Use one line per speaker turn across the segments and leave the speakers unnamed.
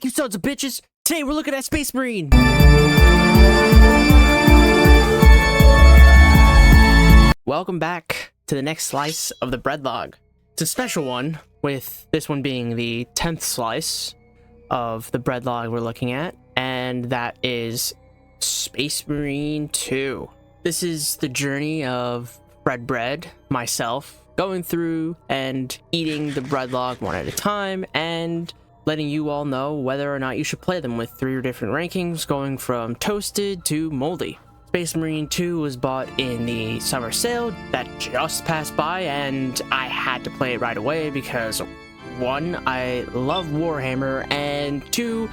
back, you sons of bitches! Today we're looking at Space Marine! Welcome back to the next slice of the Breadlog. It's a special one, with this one being the 10th slice of the Breadlog we're looking at, and that is Space Marine 2. This is the journey of FredBread, myself, going through and eating the Breadlog one at a time, and letting you all know whether or not you should play them with 3 different rankings, going from toasted to moldy. Space Marine 2 was bought in the summer sale that just passed by, and I had to play it right away because 1, I love Warhammer, and 2,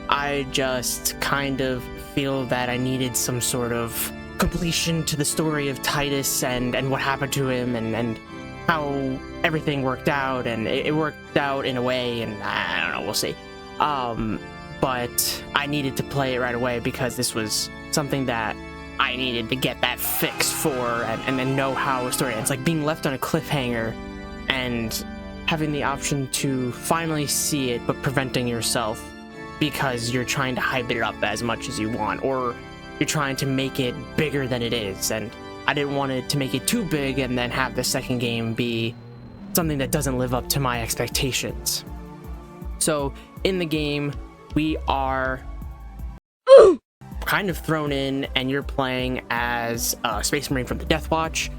I just kind of feel that I needed some sort of completion to the story of Titus and what happened to him and how everything worked out, and it worked out in a way, and I don't know, we'll see. But I needed to play it right away because this was something that I needed to get that fix for and then know how a story ends. Like being left on a cliffhanger and having the option to finally see it, but preventing yourself because you're trying to hype it up as much as you want, or you're trying to make it bigger than it is, and I didn't want it to make it too big and then have the second game be something that doesn't live up to my expectations. So in the game, we are kind of thrown in, and you're playing as a Space Marine from the Death Watch,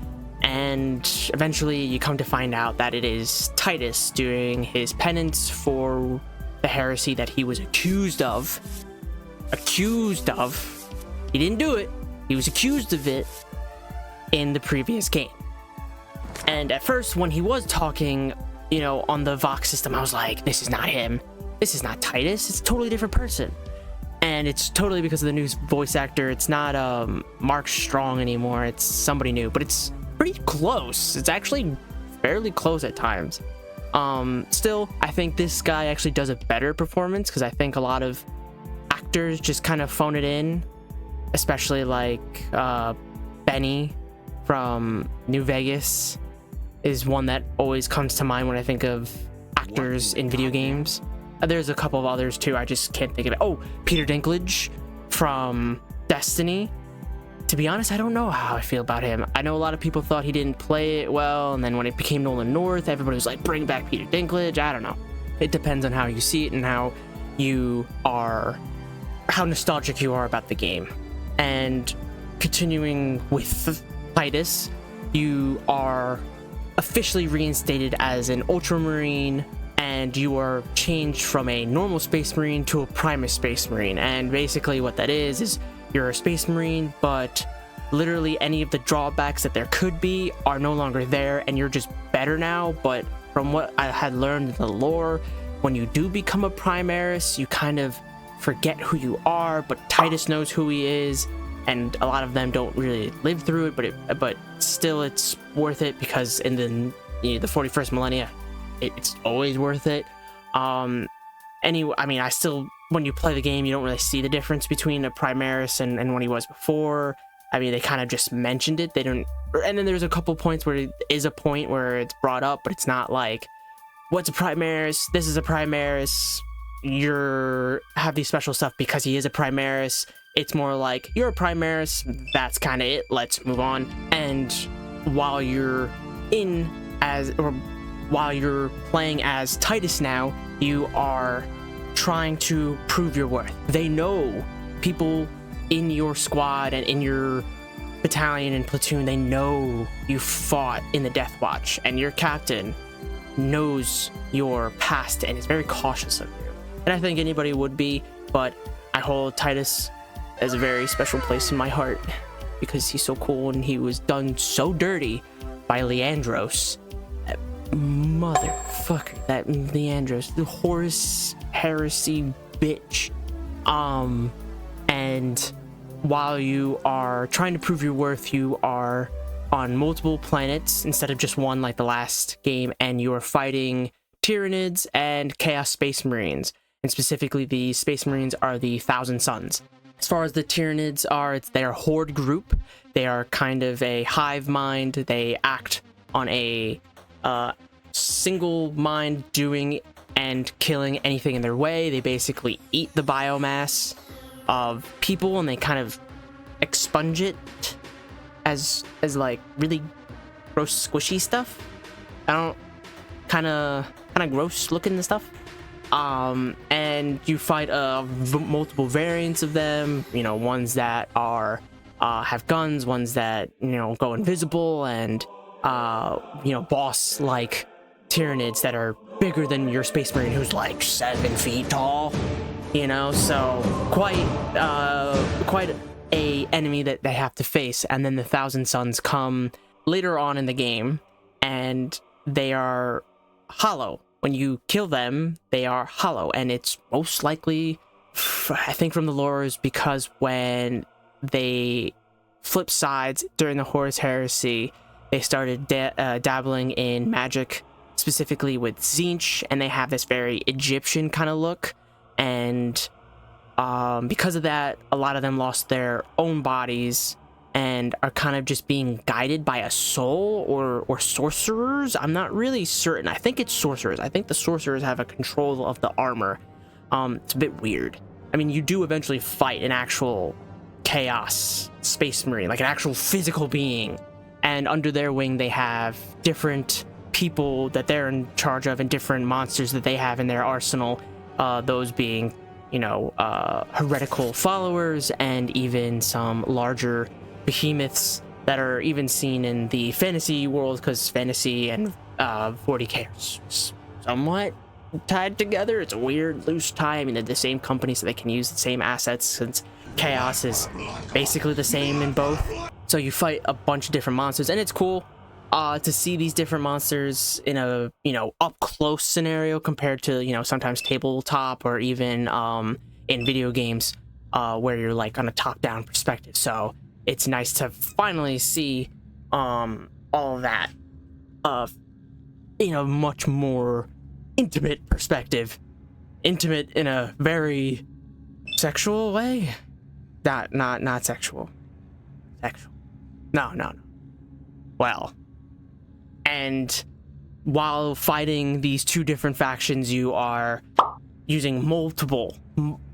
and eventually you come to find out that it is Titus doing his penance for the heresy that he was accused of. He didn't do it. He was accused of it in the previous game. And at first, when he was talking, on the Vox system, I was like, this is not him. This is not Titus. It's a totally different person. And it's totally because of the new voice actor. It's not Mark Strong anymore. It's somebody new, but it's pretty close. It's actually fairly close at times. Still, I think this guy actually does a better performance because I think a lot of actors just kind of phone it in, especially like Benny from New Vegas is one that always comes to mind when I think of actors in video games. There's a couple of others too, I just can't think of it. Oh, Peter Dinklage from Destiny. To be honest, I don't know how I feel about him. I know a lot of people thought he didn't play it well, and then when it became Nolan North, everybody was like, bring back Peter Dinklage. I don't know. It depends on how you see it and how nostalgic you are about the game. And continuing with Titus, you are officially reinstated as an Ultramarine, and you are changed from a normal Space Marine to a Primus Space Marine. And basically what that is you're a Space Marine, but literally any of the drawbacks that there could be are no longer there, and you're just better now. But from what I had learned in the lore, when you do become a Primaris, you kind of forget who you are, but Titus knows who he is, and a lot of them don't really live through it, but still it's worth it because in the 41st millennia, it's always worth it. Anyway, I mean, when you play the game, you don't really see the difference between a Primaris and when he was before. I mean, they kind of just mentioned it. They don't, and then there's a couple points where it is a point where it's brought up, but it's not like, what's a Primaris? This is a Primaris. You have these special stuff because he is a Primaris. It's more like, you're a Primaris, that's kind of it, let's move on. And while you're playing as Titus now, you are trying to prove your worth. They know, people in your squad and in your battalion and platoon, they know you fought in the Death Watch, and your captain knows your past and is very cautious of you. And I think anybody would be, but I hold Titus as a very special place in my heart because he's so cool, and he was done so dirty by Leandros. That motherfucker, that Leandros, the HERESY bitch. And while you are trying to prove your worth, you are on multiple planets instead of just one like the last game, and you are fighting Tyranids and Chaos Space Marines. And specifically, the Space Marines are the Thousand Suns. As far as the Tyranids are, they're a horde group. They are kind of a hive mind. They act on a single mind, doing and killing anything in their way. They basically eat the biomass of people, and they kind of expunge it as like really gross squishy stuff. I don't kind of gross looking stuff. And you fight multiple variants of them, you know, ones that are have guns, ones that, you know, go invisible, and you know, boss like Tyranids that are bigger than your Space Marine, who's like 7 feet tall, you know. So quite a enemy that they have to face. And then the Thousand Suns come later on in the game, and they are hollow. When you kill them, they are hollow, and it's most likely, I think from the lore, is because when they flip sides during the Horus Heresy, they started dabbling in magic, specifically with Tzeentch, and they have this very Egyptian kind of look, and because of that, a lot of them lost their own bodies and are kind of just being guided by a soul or sorcerers. I'm not really certain. I think it's sorcerers. I think the sorcerers have a control of the armor. It's a bit weird. I mean, you do eventually fight an actual chaos Space Marine, like an actual physical being, and under their wing they have different people that they're in charge of and different monsters that they have in their arsenal, those being, you know, heretical followers and even some larger behemoths that are even seen in the fantasy world, because fantasy and 40k are somewhat tied together. It's a weird loose tie. I mean, they're the same company, so they can use the same assets, since chaos is basically the same in both. So you fight a bunch of different monsters, and it's cool to see these different monsters in a, you know, up close scenario compared to, you know, sometimes tabletop or even in video games where you're like on a top-down perspective. So it's nice to finally see all of that in a much more intimate perspective. Intimate in a very sexual way. Not sexual. Sexual. No. Well, and while fighting these two different factions, you are using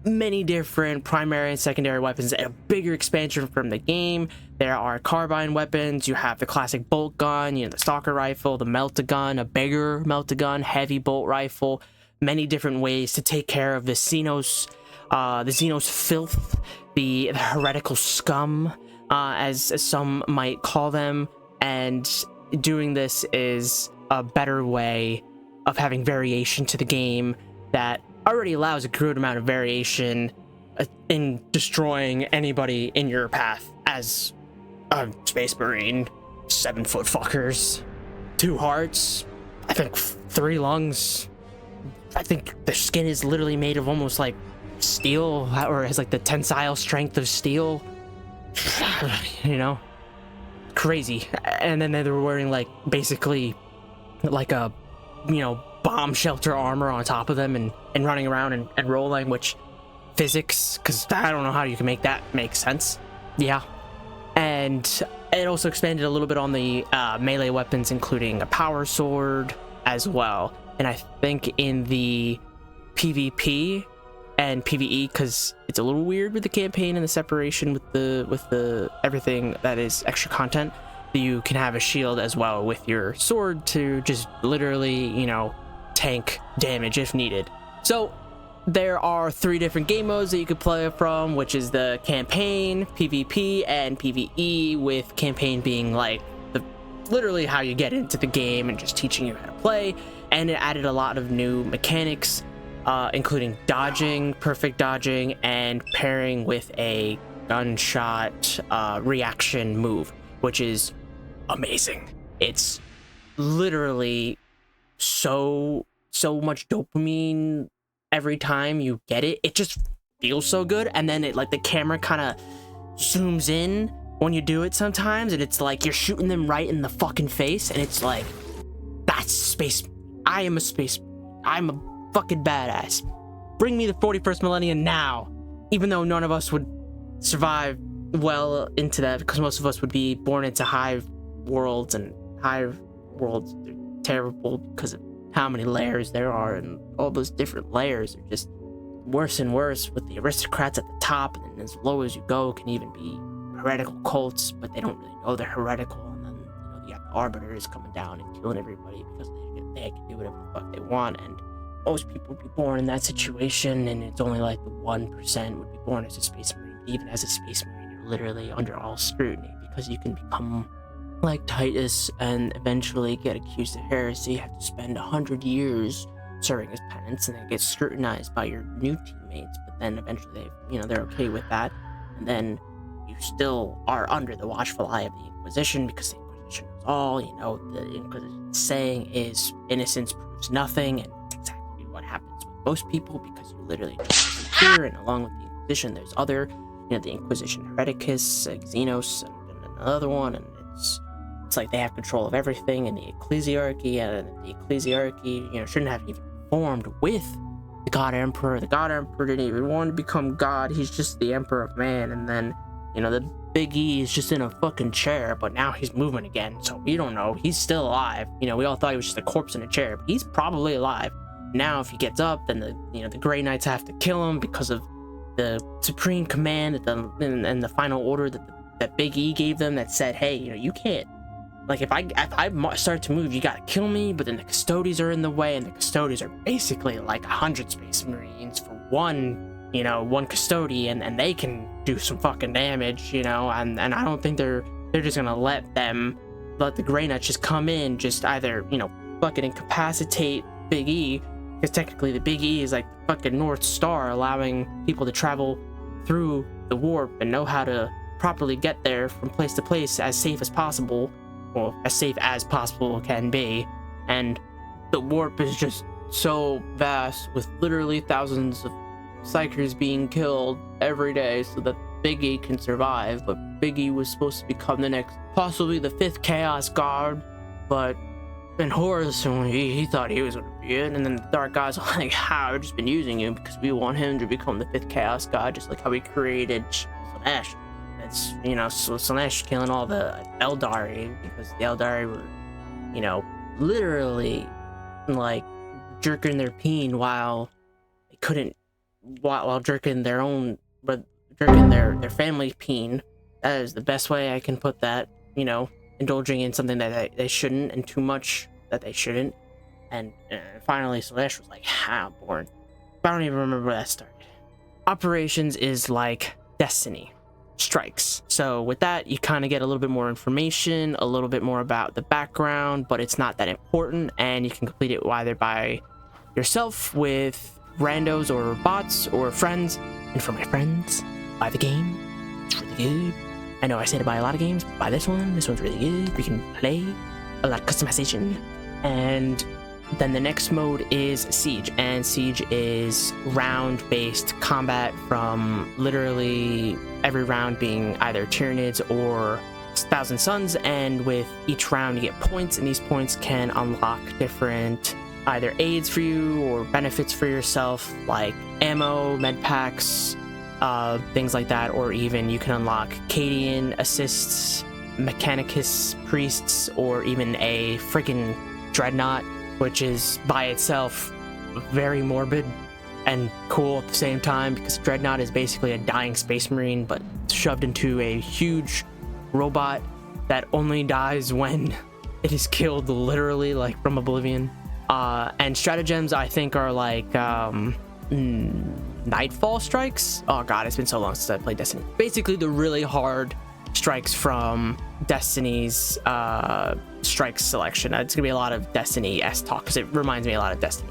many different primary and secondary weapons, a bigger expansion from the game. There are carbine weapons. You have the classic bolt gun, you know, the stalker rifle, the melt-a-gun, a bigger melt-a-gun, heavy bolt rifle, many different ways to take care of the Xenos filth, the heretical scum, as some might call them. And doing this is a better way of having variation to the game that already allows a good amount of variation in destroying anybody in your path as a Space Marine. 7-foot fuckers, 2 hearts, I think 3 lungs. I think their skin is literally made of almost like steel, or has like the tensile strength of steel. You know, crazy. And then they were wearing like basically like a, you know, bomb shelter armor on top of them, and running around and rolling, which physics, because I don't know how you can make that make sense. Yeah. And it also expanded a little bit on the melee weapons, including a power sword as well. And I think in the PvP and PvE, because it's a little weird with the campaign and the separation with the everything that is extra content, you can have a shield as well with your sword to just literally, you know, tank damage if needed. So there are 3 different game modes that you could play from, which is the campaign, PvP, and PvE, with campaign being like literally how you get into the game and just teaching you how to play. And it added a lot of new mechanics, including dodging, perfect dodging, and pairing with a gunshot reaction move, which is amazing. It's literally so much dopamine every time you get it. It just feels so good. And then it, like, the camera kind of zooms in when you do it sometimes, and it's like you're shooting them right in the fucking face, and it's like, that's space. I'm a fucking badass. Bring me the 41st millennium now. Even though none of us would survive well into that, because most of us would be born into hive worlds, and hive worlds are terrible because of how many layers there are, and all those different layers are just worse and worse, with the aristocrats at the top, and then as low as you go can even be heretical cults, but they don't really know they're heretical. And then you got the arbiters coming down and killing everybody because they can do whatever the fuck they want. And most people would be born in that situation, and it's only like the 1% would be born as a space marine. Even as a space marine, you're literally under all scrutiny, because you can become like Titus and eventually get accused of heresy, have to spend 100 years serving as penance, and then get scrutinized by your new teammates. But then eventually they're okay with that, and then you still are under the watchful eye of the Inquisition, because the Inquisition knows all. The Inquisition's saying is innocence proves nothing, and that's exactly what happens with most people, because you literally just disappear. And along with the Inquisition, there's other, the Inquisition Hereticus, Xenos, and another one, and it's like they have control of everything in the ecclesiarchy, and the ecclesiarchy, shouldn't have even formed with the God Emperor. The God Emperor didn't even want to become God. He's just the Emperor of Man. And then, the Big E is just in a fucking chair, but now he's moving again. So we don't know. He's still alive. We all thought he was just a corpse in a chair, but he's probably alive. Now, if he gets up, then the Grey Knights have to kill him because of the supreme command and the final order that Big E gave them, that said, hey, you can't. Like, if I start to move, you gotta kill me. But then the Custodes are in the way, and the Custodes are basically like 100 Space Marines for one custodian, and they can do some fucking damage, and I don't think they're just gonna let the Grey Knights just come in, just either, fucking incapacitate Big E, because technically the Big E is like the fucking North Star, allowing people to travel through the warp and know how to properly get there from place to place as safe as possible. Well, as safe as possible can be. And the warp is just so vast, with literally thousands of psychers being killed every day so that Big E can survive. But Big E was supposed to become the next, possibly the 5th Chaos God, but in Horus, he thought he was going to be it. And then the Dark Gods are like, we've just been using him because we want him to become the 5th Chaos God, just like how we created Slanesh. It's, so Slanesh killing all the Eldari, because the Eldari were, literally, like, jerking their peen while they couldn't, while jerking their own, but jerking their family's peen. That is the best way I can put that, indulging in something that they shouldn't, and too much that they shouldn't. And finally, Slanesh was like, born. I don't even remember where that started. Operations is like Destiny. Strikes. So with that, you kind of get a little bit more information, a little bit more about the background, but it's not that important, and you can complete it either by yourself with randos or bots or friends. And for my friends, buy the game. It's really good. I know I say to buy a lot of games, but buy this one. This one's really good. We can play a lot of customization. And then the next mode is Siege, and Siege is round-based combat, from literally every round being either Tyranids or Thousand Suns, and with each round you get points, and these points can unlock different either aids for you or benefits for yourself, like ammo, med packs, things like that, or even you can unlock Cadian assists, Mechanicus priests, or even a freaking Dreadnought, which is by itself very morbid and cool at the same time, because Dreadnought is basically a dying space marine but shoved into a huge robot that only dies when it is killed, literally, like from Oblivion. And stratagems, I think, are like Nightfall strikes. Oh god, it's been so long since I played Destiny. Basically the really hard strikes from Destiny's strikes selection. It's gonna be a lot of Destiny-esque talk, because it reminds me a lot of Destiny.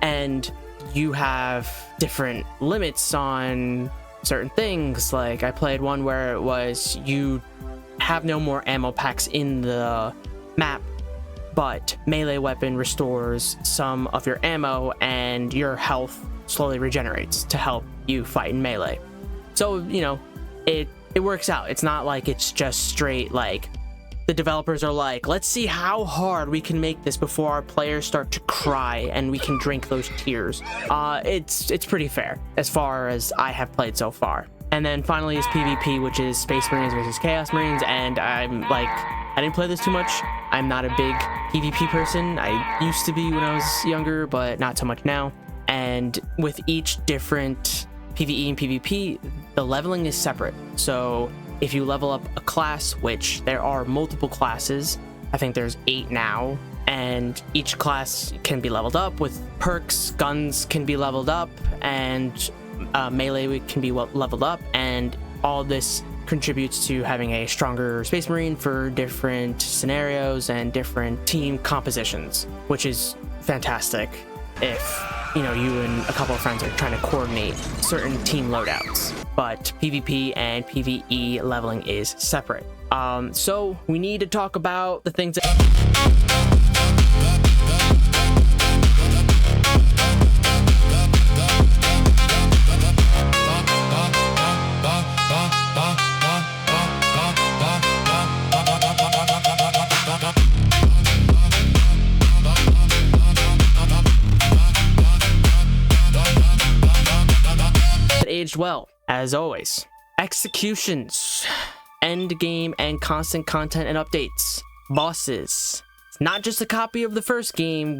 And you have different limits on certain things. Like, I played one where it was you have no more ammo packs in the map, but melee weapon restores some of your ammo, and your health slowly regenerates to help you fight in melee. So, it works out. It's not like it's just straight, like, the developers are like, let's see how hard we can make this before our players start to cry and we can drink those tears. It's pretty fair as far as I have played so far. And then finally is PvP, which is Space Marines versus Chaos Marines, and I'm like, I didn't play this too much. I'm not a big PvP person. I used to be when I was younger, but not so much now. And with each different PvE and PvP, the leveling is separate. So if you level up a class, which there are multiple classes, I think there's 8 now, and each class can be leveled up with perks, guns can be leveled up, and melee can be leveled up, and all this contributes to having a stronger Space Marine for different scenarios and different team compositions, which is fantastic if you and a couple of friends are trying to coordinate certain team loadouts. But PvP and PvE leveling is separate. So we need to talk about the things that aged well. As always, executions, end game and constant content and updates, bosses. It's not just a copy of the first game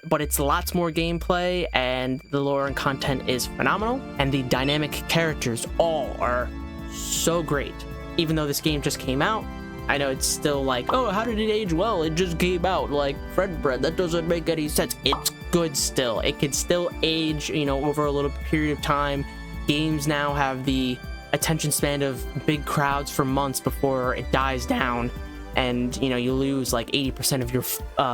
but it's lots more gameplay, and the lore and content is phenomenal, and the dynamic characters all are so great. Even though this game just came out, I know it's still like, oh, how did it age well? It just came out. Like, FredBread, that doesn't make any sense. It's good still. It can still age, over a little period of time. Games now have the attention span of big crowds for months before it dies down, and you lose like 80% of your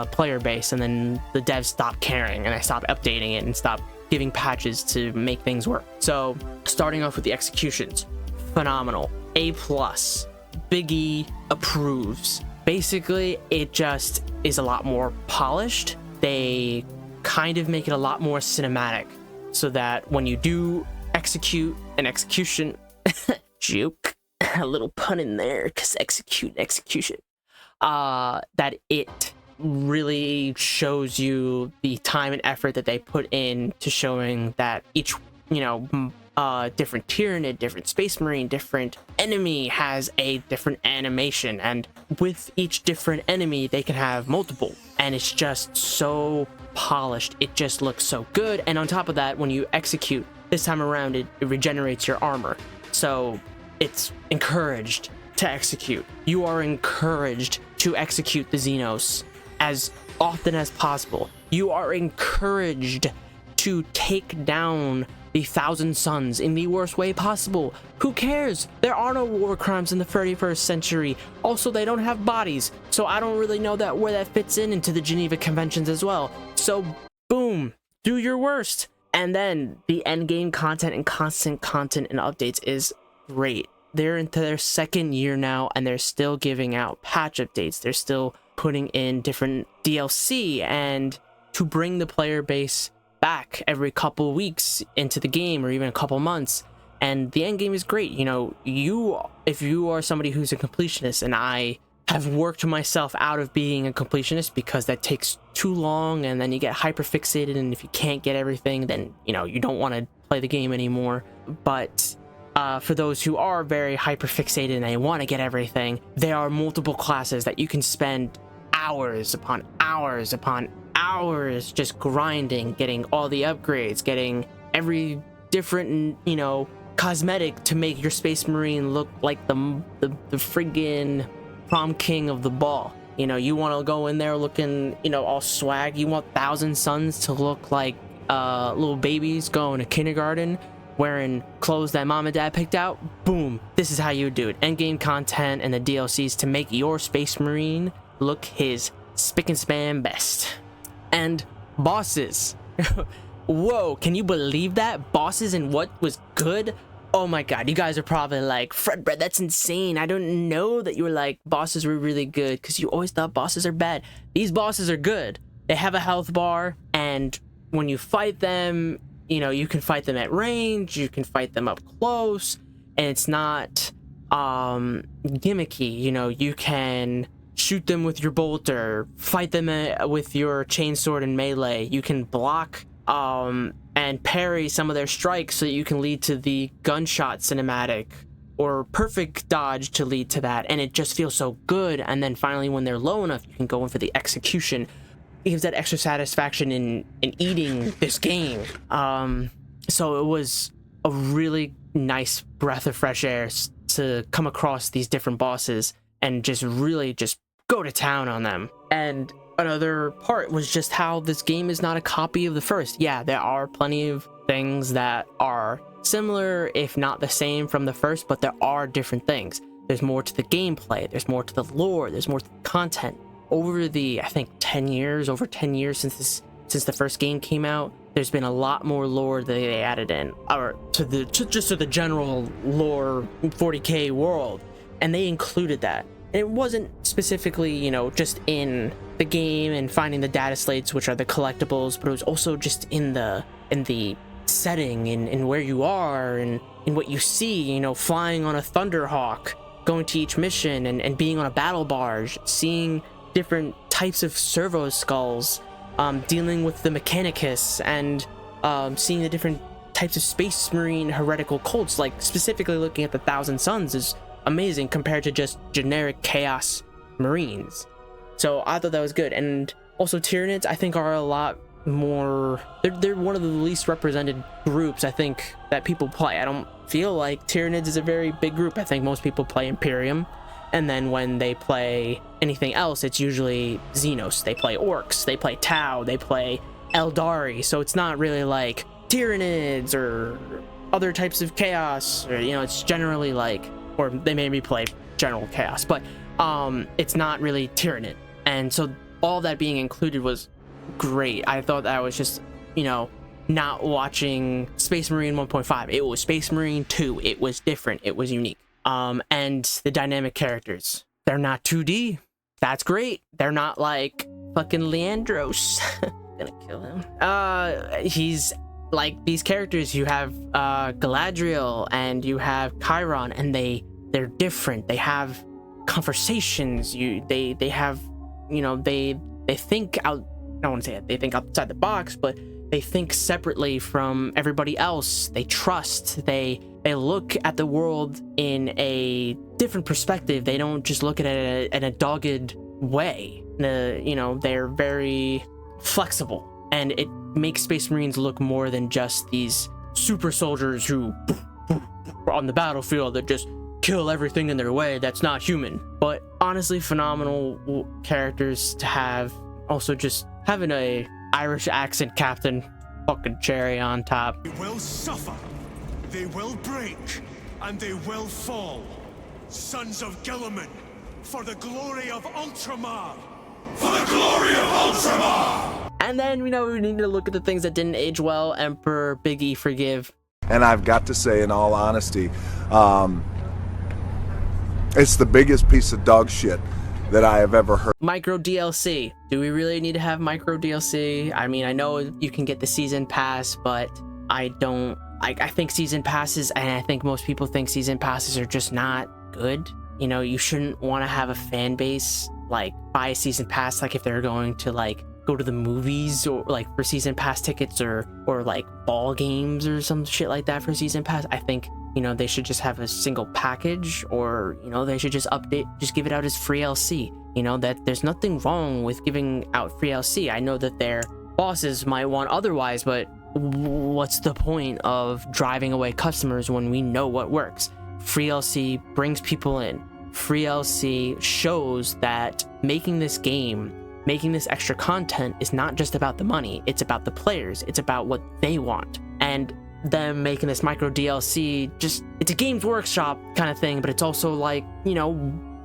player base, and then the devs stop caring and they stop updating it and stop giving patches to make things work. So starting off with the executions, phenomenal. A+, Big E approves. Basically, it just is a lot more polished. They kind of make it a lot more cinematic, so that when you do execute an execution, joke, a little pun in there, because execution, that it really shows you the time and effort that they put in to showing that each, different Tyranid, different Space Marine, different enemy has a different animation, and with each different enemy they can have multiple, and it's just so polished. It just looks so good. And on top of that, when you execute this time around, it regenerates your armor, so it's encouraged to execute. You are encouraged to execute the Xenos as often as possible. You are encouraged to take down the Thousand Sons in the worst way possible. Who cares? There are no war crimes in the 31st century. Also, they don't have bodies, so I don't really know where that fits into the Geneva Conventions as well. So boom, do your worst. And then the end game content and constant content and updates is great. They're into their 2nd year now, and they're still giving out patch updates. They're still putting in different DLC, and to bring the player base back every couple weeks into the game, or even a couple months. And the end game is great. If you are somebody who's a completionist, and I have worked myself out of being a completionist because that takes too long, and then you get hyper fixated, and if you can't get everything, then you don't want to play the game anymore. But for those who are very hyper fixated and they want to get everything, there are multiple classes that you can spend hours upon hours upon hours just grinding, getting all the upgrades, getting every different cosmetic to make your Space Marine look like the friggin' prom king of the ball. You want to go in there looking all swag. You want Thousand Sons to look like little babies going to kindergarten, wearing clothes that mom and dad picked out. Boom, this is how you do it. Endgame content and the DLCs to make your Space Marine look his spick and span best. And bosses. Whoa, can you believe that? Bosses and what was good? Oh my god, you guys are probably like, FredBread, that's insane. I don't know that you were like, bosses were really good, because you always thought bosses are bad. These bosses are good. They have a health bar, and when you fight them, you can fight them at range, you can fight them up close, and it's not gimmicky. You can shoot them with your bolter, fight them with your chainsword and melee. You can block and parry some of their strikes so that you can lead to the gunshot cinematic, or perfect dodge to lead to that, and it just feels so good. And then finally, when they're low enough, you can go in for the execution. It gives that extra satisfaction in eating this game. So it was a really nice breath of fresh air to come across these different bosses and just really just go to town on them. And another part was just how this game is not a copy of the first. Yeah, there are plenty of things that are similar, if not the same, from the first, but there are different things. There's more to the gameplay, there's more to the lore, there's more to the content. Over the, I think, 10 years, over 10 years since the first game came out, there's been a lot more lore that they added in, or just to the general lore 40k world, and they included that. And it wasn't specifically, you know, just in the game and finding the data slates, which are the collectibles, but it was also just in the setting, in where you are, and in what you see, you know, flying on a Thunderhawk, going to each mission, and being on a battle barge, seeing different types of servo skulls, dealing with the Mechanicus, and seeing the different types of Space Marine heretical cults. Like specifically looking at the Thousand Suns is amazing compared to just generic Chaos Marines. So I thought that was good. And also Tyranids, I think, are a lot more, they're one of the least represented groups, I think, that people play. I don't feel like Tyranids is a very big group. I think most people play Imperium, and then when they play anything else, it's usually Xenos. They play Orcs, they play Tau, they play Eldari. So it's not really like Tyranids or other types of Chaos, or, you know, it's generally like, or they maybe play General Chaos, but it's not really Tyranid. And so all that being included was great. I thought that was just, you know, not watching Space Marine 1.5. It was Space Marine 2. It was different. It was unique. And the dynamic characters, they're not 2D. That's great. They're not like fucking Leandros. Gonna kill him. He's like these characters. You have Galadriel and you have Chiron, and they're different. They have conversations. They have, you know, they think out. I don't want to say it. They think outside the box, but they think separately from everybody else. They trust. They look at the world in a different perspective. They don't just look at it in a dogged way. You know, they're very flexible, and it makes Space Marines look more than just these super soldiers who on the battlefield that just kill everything in their way that's not human. But honestly, phenomenal characters to have. Also, just having a Irish accent captain, fucking cherry on top.
They will suffer, they will break, and they will fall. Sons of Gilliman, for the glory of Ultramar! For the glory of Ultramar!
And then, you know, we need to look at the things that didn't age well. Emperor, Big E, forgive.
And I've got to say, in all honesty, it's the biggest piece of dog shit that I have ever heard.
Micro DLC. Do we really need to have micro DLC? I mean, I know you can get the season pass, but I don't. I think season passes, and I think most people think season passes are just not good. You know, you shouldn't want to have a fan base like buy a season pass, like if they're going to like go to the movies, or like for season pass tickets, or like ball games or some shit like that for season pass. I think, you know, they should just have a single package, or, you know, they should just just give it out as free LC. You know, that there's nothing wrong with giving out free LC. I know that their bosses might want otherwise, but what's the point of driving away customers when we know what works? Free LC brings people in. Free LC shows that making this game, making this extra content is not just about the money. It's about the players. It's about what they want. And them making this micro DLC, just, it's a Games Workshop kind of thing, but it's also like, you know,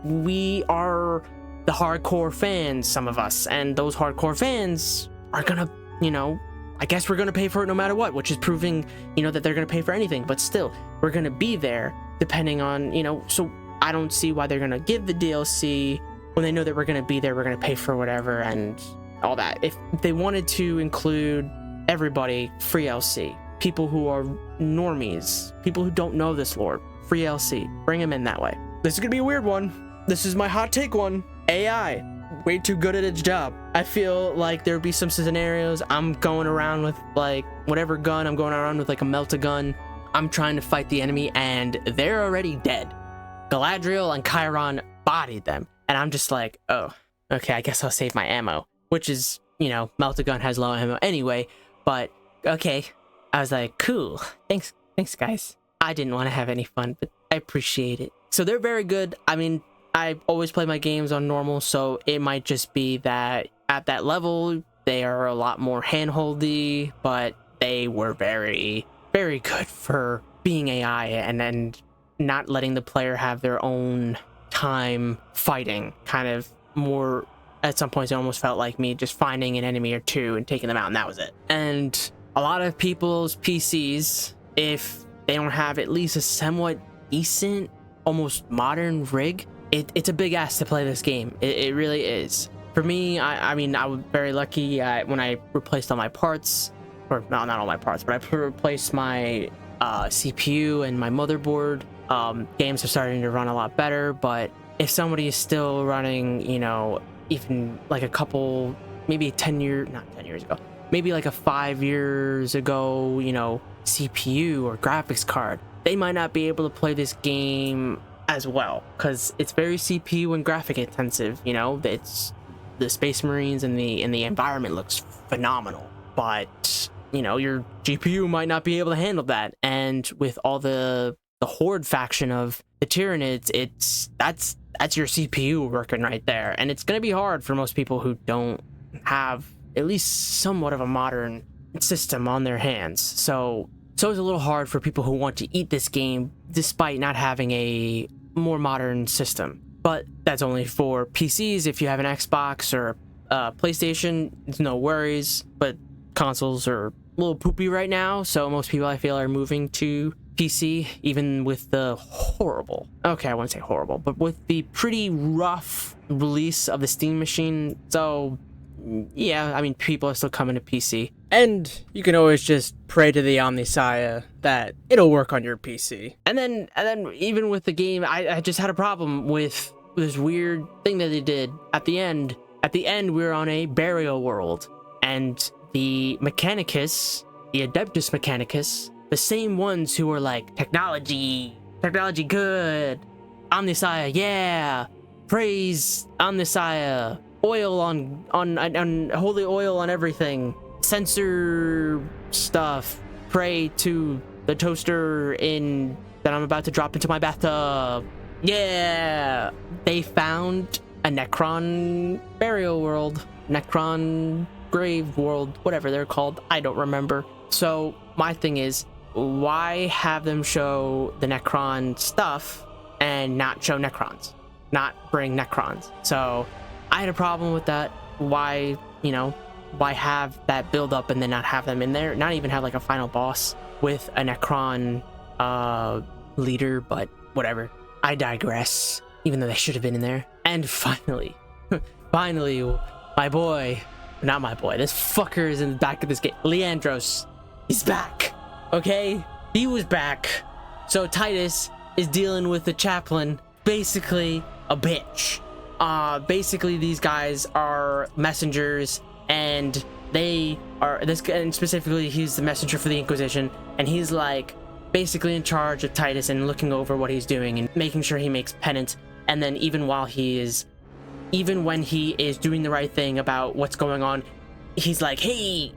we are the hardcore fans, some of us, and those hardcore fans are gonna, you know, I guess we're gonna pay for it no matter what, which is proving, you know, that they're gonna pay for anything. But still, we're gonna be there depending on, you know, so I don't see why they're gonna give the DLC when they know that we're gonna be there, we're gonna pay for whatever and all that. If they wanted to include everybody, free LC. People who are normies, people who don't know this lore, free LC, bring them in that way. This is gonna be a weird one. This is my hot take one. AI, way too good at its job. I feel like there would be some scenarios I'm going around with like whatever gun, I'm going around with like a melt-a-gun. I'm trying to fight the enemy and they're already dead. Galadriel and Chiron bodied them. And I'm just like, oh, okay, I guess I'll save my ammo. Which is, you know, Melt-A-Gun has low ammo anyway. But, okay. I was like, cool. Thanks guys. I didn't want to have any fun, but I appreciate it. So they're very good. I mean, I always play my games on normal, so it might just be that at that level, they are a lot more handholdy, but they were very, very good for being AI and then not letting the player have their own time fighting. Kind of more, at some points, it almost felt like me just finding an enemy or two and taking them out, and that was it. And a lot of people's PCs, if they don't have at least a somewhat decent, almost modern rig, it's a big ask to play this game. It really is. For me, I mean, I was very lucky when I replaced all my parts, or not all my parts, but I replaced my CPU and my motherboard. Games are starting to run a lot better, but if somebody is still running, you know, even like a couple, maybe not 10 years ago, maybe like a 5 years ago, you know, CPU or graphics card, they might not be able to play this game as well, because it's very CPU and graphic intensive. You know, it's the Space Marines and the environment looks phenomenal, but you know, your GPU might not be able to handle that. And with all the Horde faction of the Tyranids, that's your CPU working right there, and it's gonna be hard for most people who don't have at least somewhat of a modern system on their hands. So it's a little hard for people who want to eat this game despite not having a more modern system. But that's only for PCs. If you have an Xbox or PlayStation, it's no worries. But consoles are a little poopy right now, so most people, I feel, are moving to PC, even with the horrible, okay, I wouldn't say horrible, but with the pretty rough release of the Steam machine. So yeah, I mean, people are still coming to PC, and you can always just pray to the Omnissiah that it'll work on your PC. And then even with the game, I just had a problem with this weird thing that they did at the end. At the end, we were on a burial world, and the Mechanicus, the Adeptus Mechanicus, the same ones who were like, technology good, Omnissiah, yeah, praise Omnissiah, oil on holy oil on everything, censor stuff, pray to the toaster that I'm about to drop into my bathtub, yeah. They found a Necron burial world, Necron grave world, whatever they're called, I don't remember. So my thing is, why have them show the Necron stuff and not show Necrons, not bring Necrons? So I had a problem with that. Why, you know, why have that build up and then not have them in there, not even have like a final boss with a Necron leader? But whatever, I digress, even though they should have been in there. And finally my boy, not my boy, this fucker is in the back of this game, Leandros, he's back. Okay, he was back. So Titus is dealing with the chaplain, basically a bitch. Basically these guys are messengers, and they are and specifically he's the messenger for the Inquisition, and he's like basically in charge of Titus and looking over what he's doing and making sure he makes penance. And then even when he is doing the right thing about what's going on, he's like, hey,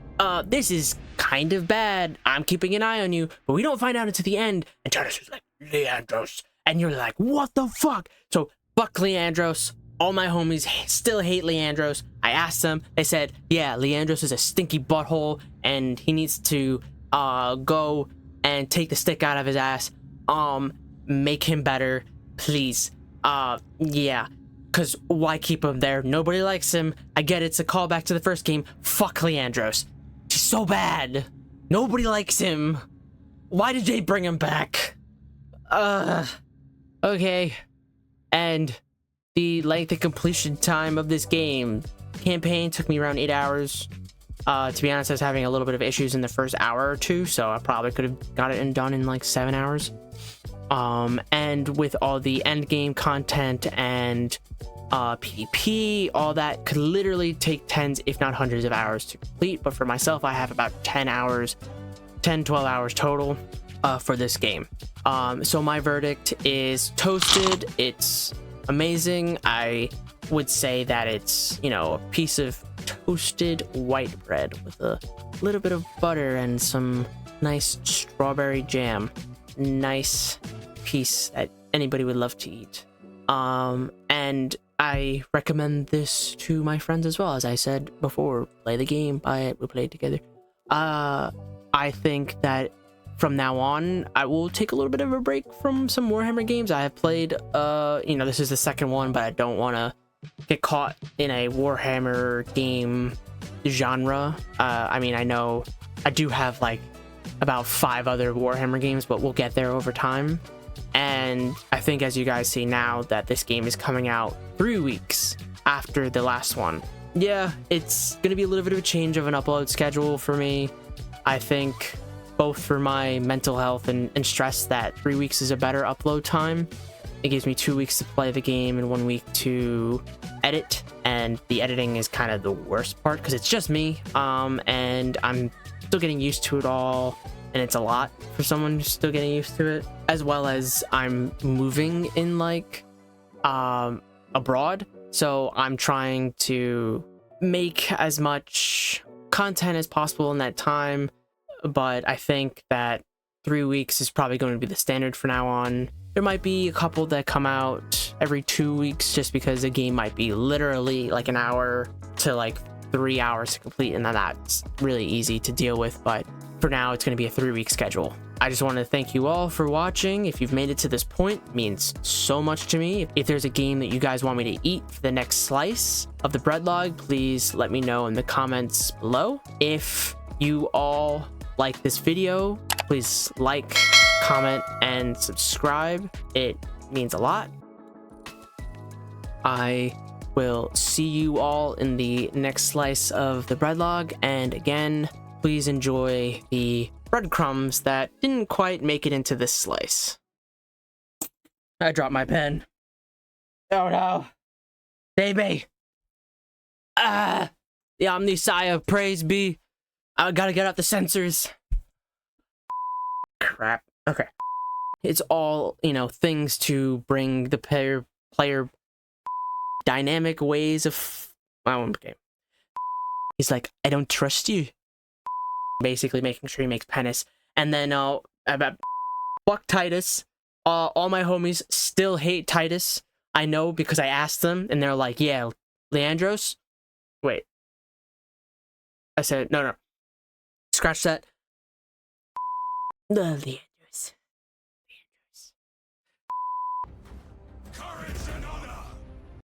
this is kind of bad, I'm keeping an eye on you. But we don't find out until the end, and Titus is like, Leandros, and you're like, what the fuck? So fuck Leandros. All my homies still hate Leandros. I asked them, they said, yeah, Leandros is a stinky butthole and he needs to go and take the stick out of his ass, make him better, please. Yeah, because why keep him there? Nobody likes him. I get it's a callback to the first game. Fuck Leandros, he's so bad, nobody likes him. Why did they bring him back? Okay. And the length and completion time of this game campaign took me around 8 hours. To be honest, I was having a little bit of issues in the first hour or two, so I probably could have got it done in like 7 hours. And with all the end game content and PvP, all that could literally take tens, if not hundreds of hours to complete. But for myself, I have about 12 hours total. for this game. So my verdict is toasted. It's amazing. I would say that it's, you know, a piece of toasted white bread with a little bit of butter and some nice strawberry jam. Nice piece that anybody would love to eat. And I recommend this to my friends as well. As I said before, play the game, buy it, we play it together. I think that from now on, I will take a little bit of a break from some Warhammer games. I have played, you know, this is the second one, but I don't want to get caught in a Warhammer game genre. I mean, I know I do have like about 5 other Warhammer games, but we'll get there over time. And I think, as you guys see now, that this game is coming out 3 weeks after the last one. Yeah, it's gonna be a little bit of a change of an upload schedule for me. I think both for my mental health and stress that 3 weeks is a better upload time. It gives me 2 weeks to play the game and 1 week to edit, and the editing is kind of the worst part because it's just me, and I'm still getting used to it all, and it's a lot for someone who's still getting used to it, as well as I'm moving in like abroad, so I'm trying to make as much content as possible in that time. But I think that 3 weeks is probably going to be the standard for now on. There might be a couple that come out every 2 weeks just because the game might be literally like an hour to like 3 hours to complete, and then that's really easy to deal with. But for now, it's going to be a 3-week schedule. I just want to thank you all for watching. If you've made it to this point, it means so much to me. If there's a game that you guys want me to eat for the next slice of the Breadlog, please let me know in the comments below. If you all like this video, please like, comment, and subscribe. It means a lot. I will see you all in the next slice of the Breadlog, and again, please enjoy the breadcrumbs that didn't quite make it into this slice. I dropped my pen. Oh no. Baby. The Omniscience, praise be. I gotta get out the sensors. Crap. Okay. It's all, you know, things to bring the player dynamic ways of my own game. He's like, I don't trust you. Basically making sure he makes penis. And then fuck Titus. All my homies still hate Titus. I know because I asked them and they're like, yeah, Leandros. Wait. I said no. Scratch that. Leandros.